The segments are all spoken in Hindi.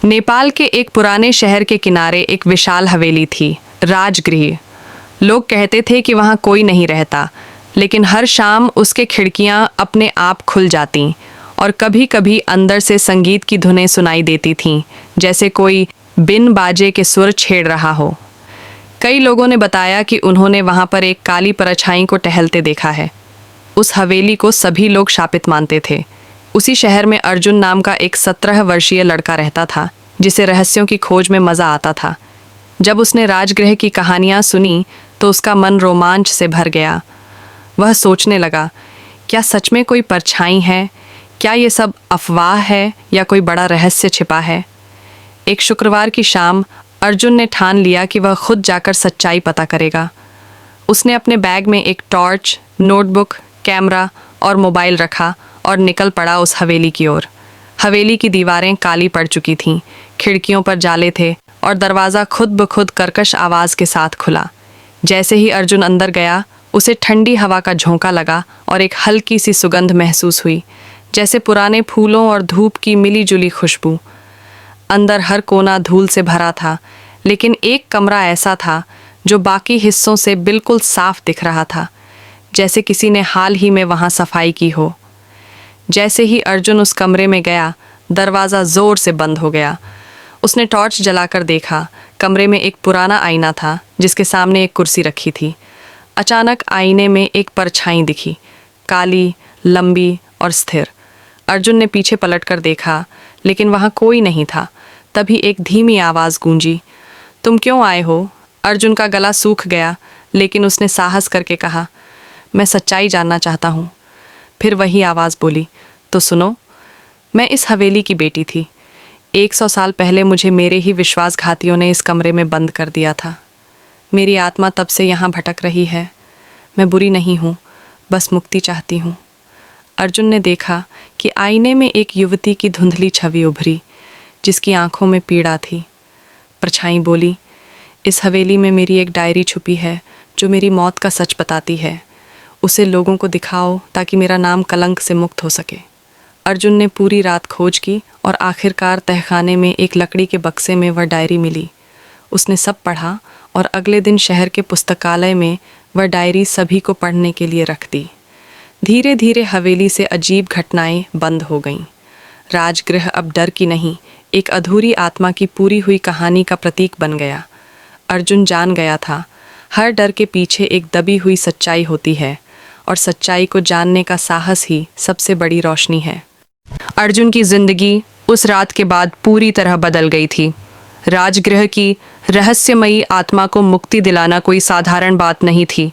नेपाल के एक पुराने शहर के किनारे एक विशाल हवेली थी, राजगृह। लोग कहते थे कि वहाँ कोई नहीं रहता, लेकिन हर शाम उसके खिड़कियाँ अपने आप खुल जातीं और कभी कभी अंदर से संगीत की धुनें सुनाई देती थीं, जैसे कोई बिन बाजे के सुर छेड़ रहा हो। कई लोगों ने बताया कि उन्होंने वहाँ पर एक काली परछाई को टहलते देखा है। उस हवेली को सभी लोग शापित मानते थे। उसी शहर में अर्जुन नाम का एक 17 वर्षीय लड़का रहता था, जिसे रहस्यों की खोज में मज़ा आता था। जब उसने राजगृह की कहानियाँ सुनी तो उसका मन रोमांच से भर गया। वह सोचने लगा, क्या सच में कोई परछाई है? क्या ये सब अफवाह है या कोई बड़ा रहस्य छिपा है? एक शुक्रवार की शाम अर्जुन ने ठान लिया कि वह खुद जाकर सच्चाई पता करेगा। उसने अपने बैग में एक टॉर्च, नोटबुक, कैमरा और मोबाइल रखा और निकल पड़ा उस हवेली की ओर। हवेली की दीवारें काली पड़ चुकी थीं, खिड़कियों पर जाले थे और दरवाज़ा खुद ब खुद कर्कश आवाज़ के साथ खुला। जैसे ही अर्जुन अंदर गया, उसे ठंडी हवा का झोंका लगा और एक हल्की सी सुगंध महसूस हुई, जैसे पुराने फूलों और धूप की मिली जुली खुशबू। अंदर हर कोना धूल से भरा था, लेकिन एक कमरा ऐसा था जो बाकी हिस्सों से बिल्कुल साफ दिख रहा था, जैसे किसी ने हाल ही में वहाँ सफाई की हो। जैसे ही अर्जुन उस कमरे में गया, दरवाज़ा ज़ोर से बंद हो गया। उसने टॉर्च जलाकर देखा। कमरे में एक पुराना आईना था, जिसके सामने एक कुर्सी रखी थी। अचानक आईने में एक परछाई दिखी, काली, लंबी और स्थिर। अर्जुन ने पीछे पलटकर देखा, लेकिन वहाँ कोई नहीं था। तभी एक धीमी आवाज़ गूंजी, तुम क्यों आए हो? अर्जुन का गला सूख गया, लेकिन उसने साहस करके कहा, मैं सच्चाई जानना चाहता हूँ। फिर वही आवाज़ बोली, तो सुनो, मैं इस हवेली की बेटी थी। 100 साल पहले मुझे मेरे ही विश्वासघातियों ने इस कमरे में बंद कर दिया था। मेरी आत्मा तब से यहाँ भटक रही है। मैं बुरी नहीं हूँ, बस मुक्ति चाहती हूँ। अर्जुन ने देखा कि आईने में एक युवती की धुंधली छवि उभरी, जिसकी आंखों में पीड़ा थी। परछाई बोली, इस हवेली में मेरी एक डायरी छुपी है जो मेरी मौत का सच बताती है। उसे लोगों को दिखाओ ताकि मेरा नाम कलंक से मुक्त हो सके। अर्जुन ने पूरी रात खोज की और आखिरकार तहखाने में एक लकड़ी के बक्से में वह डायरी मिली। उसने सब पढ़ा और अगले दिन शहर के पुस्तकालय में वह डायरी सभी को पढ़ने के लिए रख दी। धीरे धीरे हवेली से अजीब घटनाएं बंद हो गईं। राजगृह अब डर की नहीं, एक अधूरी आत्मा की पूरी हुई कहानी का प्रतीक बन गया। अर्जुन जान गया था, हर डर के पीछे एक दबी हुई सच्चाई होती है, और सच्चाई को जानने का साहस ही सबसे बड़ी रोशनी है। अर्जुन की जिंदगी उस रात के बाद पूरी तरह बदल गई थी। राजगृह की रहस्यमयी आत्मा को मुक्ति दिलाना कोई साधारण बात नहीं थी,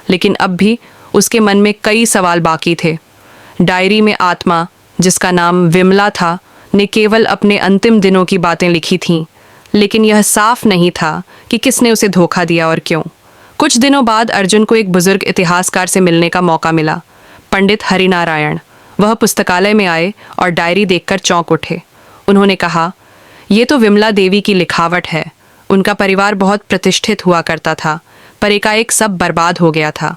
लेकिन अब भी उसके मन में कई सवाल बाकी थे। डायरी में आत्मा, जिसका नाम विमला था, ने केवल अपने अंतिम दिनों की बातें लिखी थीं, लेकिन यह साफ नहीं था कि किसने उसे धोखा दिया और क्यों। कुछ दिनों बाद अर्जुन को एक बुजुर्ग इतिहासकार से मिलने का मौका मिला, पंडित हरिनारायण। वह पुस्तकालय में आए और डायरी देखकर चौंक उठे। उन्होंने कहा, ये तो विमला देवी की लिखावट है। उनका परिवार बहुत प्रतिष्ठित हुआ करता था, पर एकाएक सब बर्बाद हो गया था।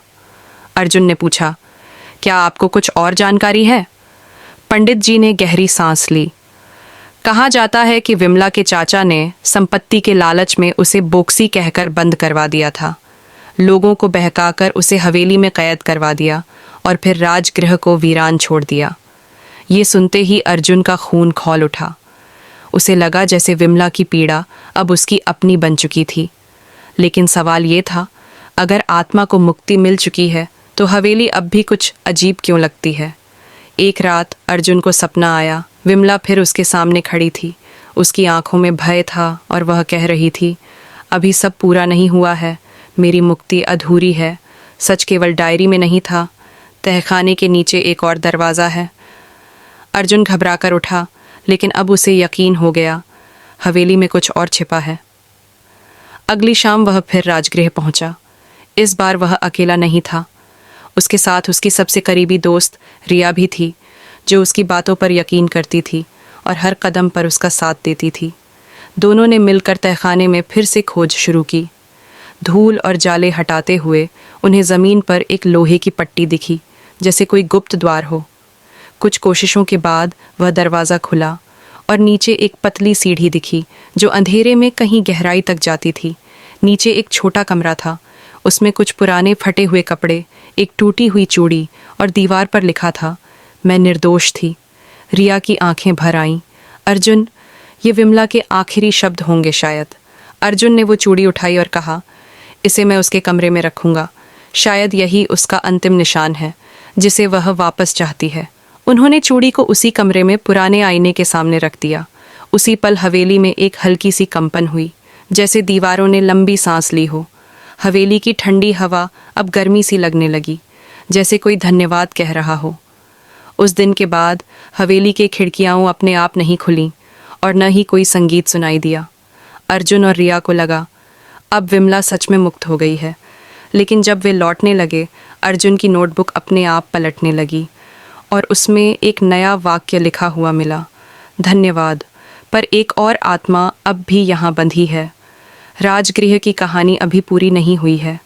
अर्जुन ने पूछा, क्या आपको कुछ और जानकारी है? पंडित जी ने गहरी सांस ली। कहा जाता है कि विमला के चाचा ने संपत्ति के लालच में उसे बोक्सी कहकर बंद करवा दिया था। लोगों को बहकाकर उसे हवेली में कैद करवा दिया और फिर राजगृह को वीरान छोड़ दिया। ये सुनते ही अर्जुन का खून खौल उठा। उसे लगा जैसे विमला की पीड़ा अब उसकी अपनी बन चुकी थी। लेकिन सवाल ये था, अगर आत्मा को मुक्ति मिल चुकी है तो हवेली अब भी कुछ अजीब क्यों लगती है? एक रात अर्जुन को सपना आया। विमला फिर उसके सामने खड़ी थी। उसकी आंखों में भय था और वह कह रही थी, अभी सब पूरा नहीं हुआ है, मेरी मुक्ति अधूरी है। सच केवल डायरी में नहीं था, तहखाने के नीचे एक और दरवाज़ा है। अर्जुन घबराकर उठा, लेकिन अब उसे यकीन हो गया, हवेली में कुछ और छिपा है। अगली शाम वह फिर राजगृह पहुंचा। इस बार वह अकेला नहीं था। उसके साथ उसकी सबसे करीबी दोस्त रिया भी थी, जो उसकी बातों पर यकीन करती थी और हर कदम पर उसका साथ देती थी। दोनों ने मिलकर तहखाने में फिर से खोज शुरू की। धूल और जाले हटाते हुए उन्हें ज़मीन पर एक लोहे की पट्टी दिखी, जैसे कोई गुप्त द्वार हो। कुछ कोशिशों के बाद वह दरवाज़ा खुला और नीचे एक पतली सीढ़ी दिखी जो अंधेरे में कहीं गहराई तक जाती थी। नीचे एक छोटा कमरा था, उसमें कुछ पुराने फटे हुए कपड़े, एक टूटी हुई चूड़ी और दीवार पर लिखा था, मैं निर्दोष थी। रिया की आंखें भर आईं। अर्जुन, ये विमला के आखिरी शब्द होंगे शायद। अर्जुन ने वो चूड़ी उठाई और कहा, इसे मैं उसके कमरे में रखूंगा। शायद यही उसका अंतिम निशान है जिसे वह वापस चाहती है। उन्होंने चूड़ी को उसी कमरे में पुराने आईने के सामने रख दिया। उसी पल हवेली में एक हल्की सी कंपन हुई, जैसे दीवारों ने लंबी सांस ली हो। हवेली की ठंडी हवा अब गर्मी सी लगने लगी, जैसे कोई धन्यवाद कह रहा हो। उस दिन के बाद हवेली के खिड़कियां अपने आप नहीं खुलीं और न ही कोई संगीत सुनाई दिया। अर्जुन और रिया को लगा अब विमला सच में मुक्त हो गई है। लेकिन जब वे लौटने लगे, अर्जुन की नोटबुक अपने आप पलटने लगी और उसमें एक नया वाक्य लिखा हुआ मिला, धन्यवाद, पर एक और आत्मा अब भी यहाँ बंधी है। राजगृह की कहानी अभी पूरी नहीं हुई है।